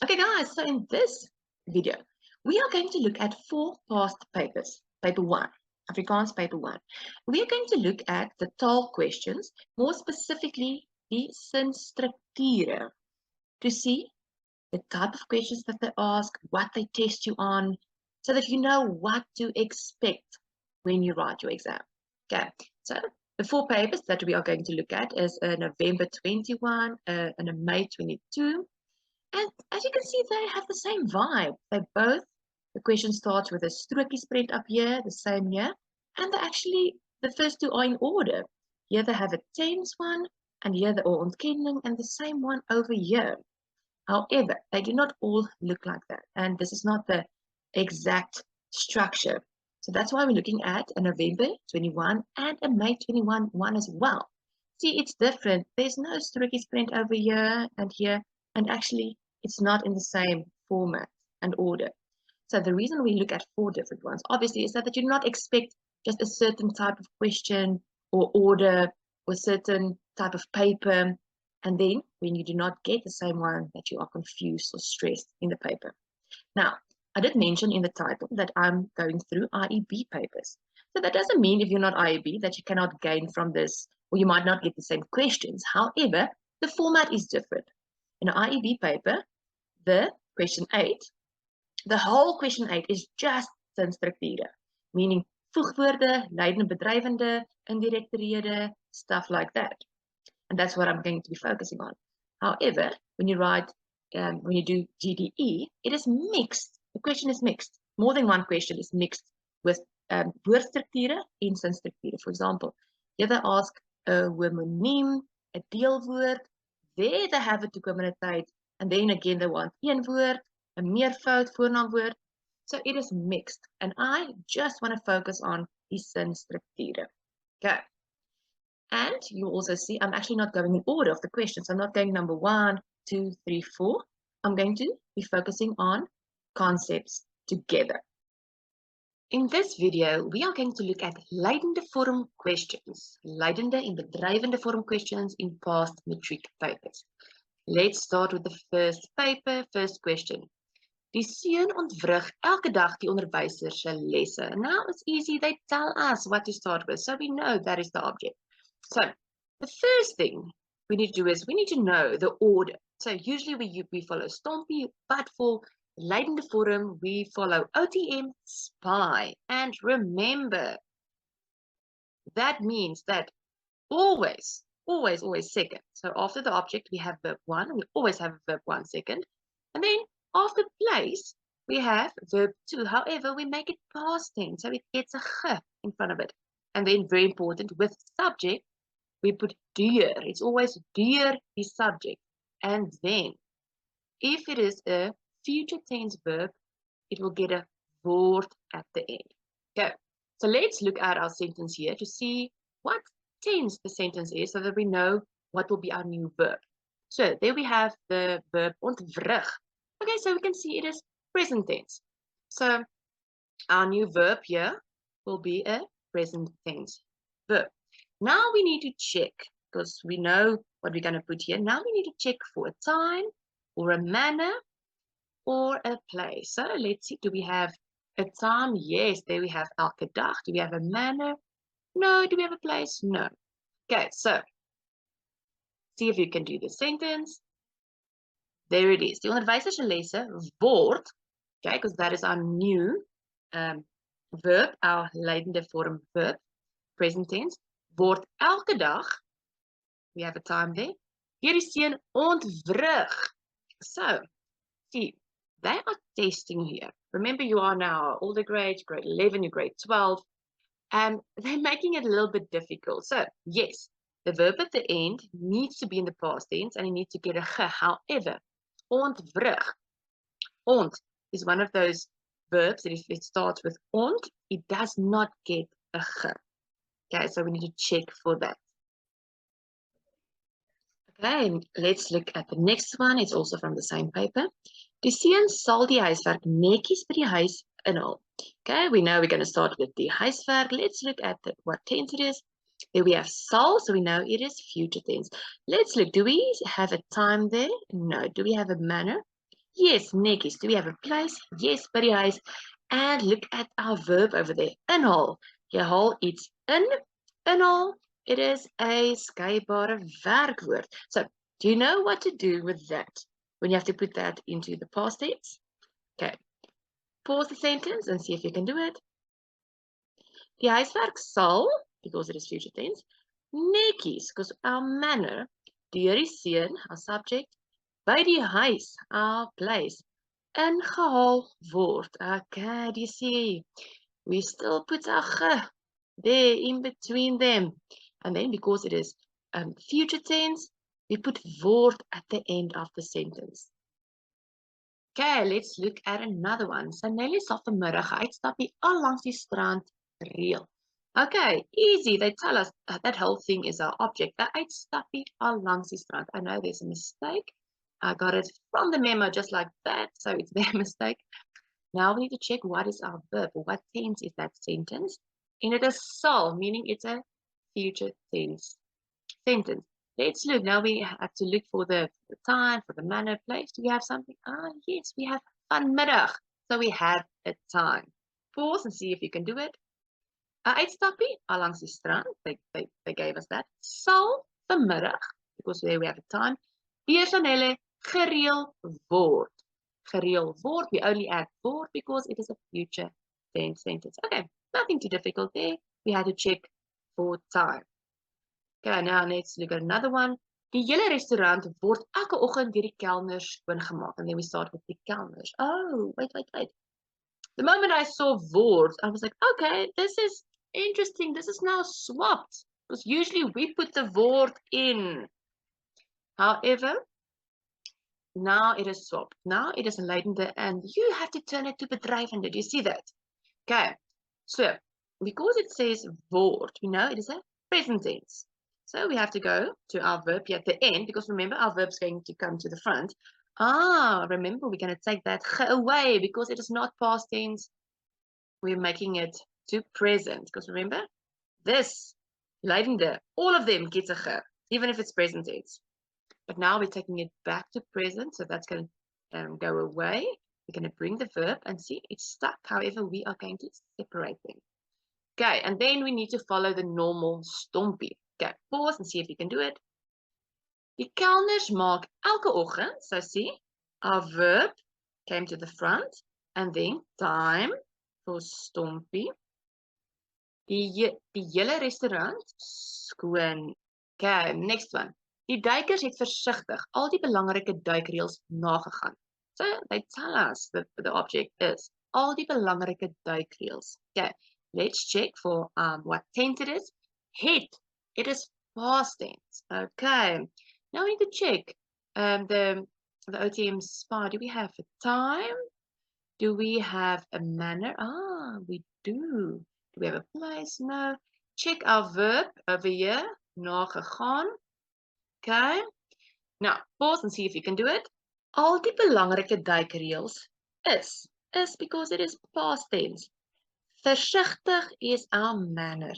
Okay guys, so in this video, we are going to look at 4 past papers. Paper 1, Afrikaans paper 1. We are going to look at the taal questions, more specifically the sinstrukture, to see the type of questions that they ask, what they test you on, so that you know what to expect when you write your exam. Okay, so the 4 papers that we are going to look at is a November 21 and a May 22. And as you can see, they have the same vibe. The question starts with a strokie spread up here, the same here. And the first 2 are in order. Here they have a tense one, and here the ontkenning, and the same one over here. However, they do not all look like that. And this is not the exact structure. So that's why we're looking at a November 21 and a May 21 one as well. See, it's different. There's no strokie spread over here and here. And actually, it's not in the same format and order. So the reason we look at 4 different ones, obviously, is that you do not expect just a certain type of question or order or certain type of paper. And then when you do not get the same one, that you are confused or stressed in the paper. Now, I did mention in the title that I'm going through IEB papers. So that doesn't mean if you're not IEB that you cannot gain from this, or you might not get the same questions. However, the format is different. In an IEB paper, the question 8, the whole question 8 is just sinstrukture, meaning voegwoorde, lydende, bedryvende, indirecte rede, stuff like that. And that's what I'm going to be focusing on. However, when you do GDE, it is mixed. The question is mixed. More than one question is mixed with woordstrukture and sinstrukture. For example, here they ask a homoniem, a deelwoord, there they have a toekomendheid, and then again they want een woord, 'n meervoud, voornaamwoord. So it is mixed, and I just want to focus on the sinstrukture. Okay. And you also see I'm actually not going in order of the questions. I'm not going number 1, 2, 3, 4. I'm going to be focusing on concepts together. In this video, we are going to look at lydende vorm questions. Lydende en bedryvende vorm questions in past matric papers. Let's start with the first paper, first question. Die seun ontwrig elke dag die onderwyser se lesse. Now it's easy, they tell us what to start with, so we know that is the object. So the first thing we need to do is we need to know the order. So usually we follow stompie, but for lydende vorm, we follow OTM, SPY. And remember, that means that always second. So after the object, we have verb 1. We always have verb 1 second. And then after place, we have verb 2. However, we make it past tense, so it gets a g in front of it. And then very important, with subject, we put deur. It's always deur the subject. And then, if it is a future tense verb, it will get a woord at the end. Okay, so let's look at our sentence here to see what tense the sentence is so that we know what will be our new verb. So there we have the verb ontwrig. Okay, so we can see it is present tense. So our new verb here will be a present tense verb. Now we need to check, because we know what we're going to put here. Now we need to check for a time or a manner or a place. So let's see, do we have a time? Yes, there we have elke dag. Do we have a manner? No. Do we have a place? No. Okay, so see if you can do the sentence. There it is. Die onderwyser se lesse word, okay, because that is our new verb, our lydende vorm verb, present tense, word elke dag, we have a time there, deur die seun ontwrig. So, see, they are testing here. Remember, you are now older grade, grade 11, you're grade 12, and they're making it a little bit difficult. So, yes, the verb at the end needs to be in the past tense, and it needs to get a g. However, ontwrig, ont is one of those verbs that if it starts with ont, it does not get a g. Okay, so we need to check for that. Okay, let's look at the next one. It's also from the same paper. Die seun sal die huiswerk netjies by die huis inhaal. Okay, we know we're going to start with the huiswerk. Let's look at what tense it is. There we have sal, so we know it is future tense. Let's look. Do we have a time there? No. Do we have a manner? Yes, netjies. Do we have a place? Yes, by die huis. And look at our verb over there. Inhaal. Jy haal iets in. Inhaal. It is a skynbare werkwoord. So, do you know what to do with that when you have to put that into the past tense? Okay. Pause the sentence and see if you can do it. Die huiswerk sal, because it is future tense, netjies, because our manner, deur die seun, our subject, by die huis, our place, ingehaal word. Okay, do you see? We still put our ge there in between them. And then because it is future tense, we put word at the end of the sentence. Okay, let's look at another one. So Nelly sal vanmiddag uitstappie al langs die strand reël. Okay, easy. They tell us that whole thing is our object. The uitstappie al langs die strand. I know there's a mistake. I got it from the memo just like that, so it's their mistake. Now we need to check what is our verb. What tense is that sentence? And it is sal, meaning it's a future tense sentence. Let's look. Now we have to look for the time, for the manner, place. Do we have something? Ah, yes, we have vanmiddag. So we have a time. Pause and see if you can do it. Uitstappie, al langs die strand. They gave us that. Sal vanmiddag, because there we have a time. Deur Chanelle gereël word. Gereël word. We only add word because it is a future tense sentence. Okay, nothing too difficult there. We had to check for time. Okay, now let's look at another one. Die hele restaurant word elke oggend deur die kelners skoongemaak. And then we start with the kelners. Oh, wait. The moment I saw word, I was like, okay, this is interesting. This is now swapped. Because usually we put the word in. However, now it is swapped. Now it is Lydende and you have to turn it to bedryvende. Do you see that? Okay, so because it says word, we know it is a present tense. So we have to go to our verb here at the end, because remember our verb's going to come to the front. Remember we're going to take that ge away because it is not past tense. We're making it to present, because remember this, Lydende, all of them gets a ge, even if it's present tense. But now we're taking it back to present, so that's going to go away. We're going to bring the verb and see it's stuck. However, we are going to separate them. Okay, and then we need to follow the normal stompie. Okay, pause and see if you can do it. Die kelners maak elke oggend, so see, our verb came to the front, and then time for stompie. Die hele restaurant skoon. Okay, next one. Die duikers het versigtig al die belangrike duikreëls nagegaan. So they tell us that the object is all die belangrike duikreëls. Okay, let's check for what tense it is. Het, it is past tense. Okay, now we need to check the OTM SPA. Do we have a time? Do we have a manner? We do. Do we have a place? No. Check our verb over here. Nagegaan. Okay. Now, pause and see if you can do it. Al die belangrike duikreëls is because it is past tense. Versigtig is our manner.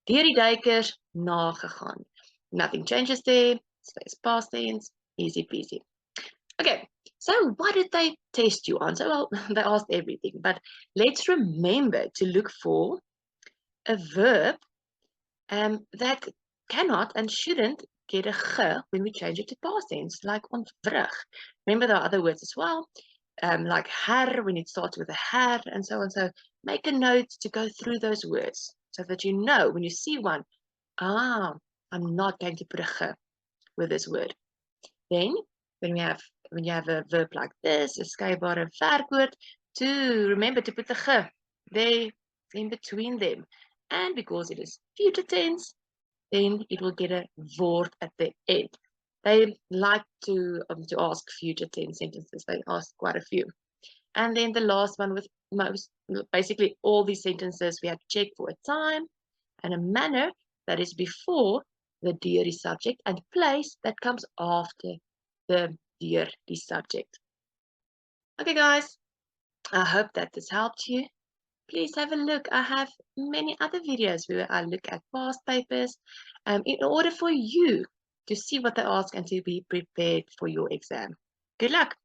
Deur die duikers nagegaan. Nothing changes there. Stays past tense. Easy peasy. Okay, so what did they test you on? So, well, they asked everything, but let's remember to look for a verb that cannot and shouldn't get a ge when we change it to past tense, like ontwrig. Remember there are other words as well, like her when it starts with a her and so on. So make a note to go through those words so that you know when you see one, I'm not going to put a ge with this word. Then when you have a verb like this, 'n skynbare werkwoord, to remember to put the ge there in between them. And because it is future tense, then it will get a word at the end. They like to ask future tense sentences. They ask quite a few. And then the last one with basically all these sentences, we have to check for a time and a manner that is before the deur die subject and place that comes after the deur die subject. Okay, guys, I hope that this helped you. Please have a look. I have many other videos where I look at past papers in order for you to see what they ask and to be prepared for your exam. Good luck.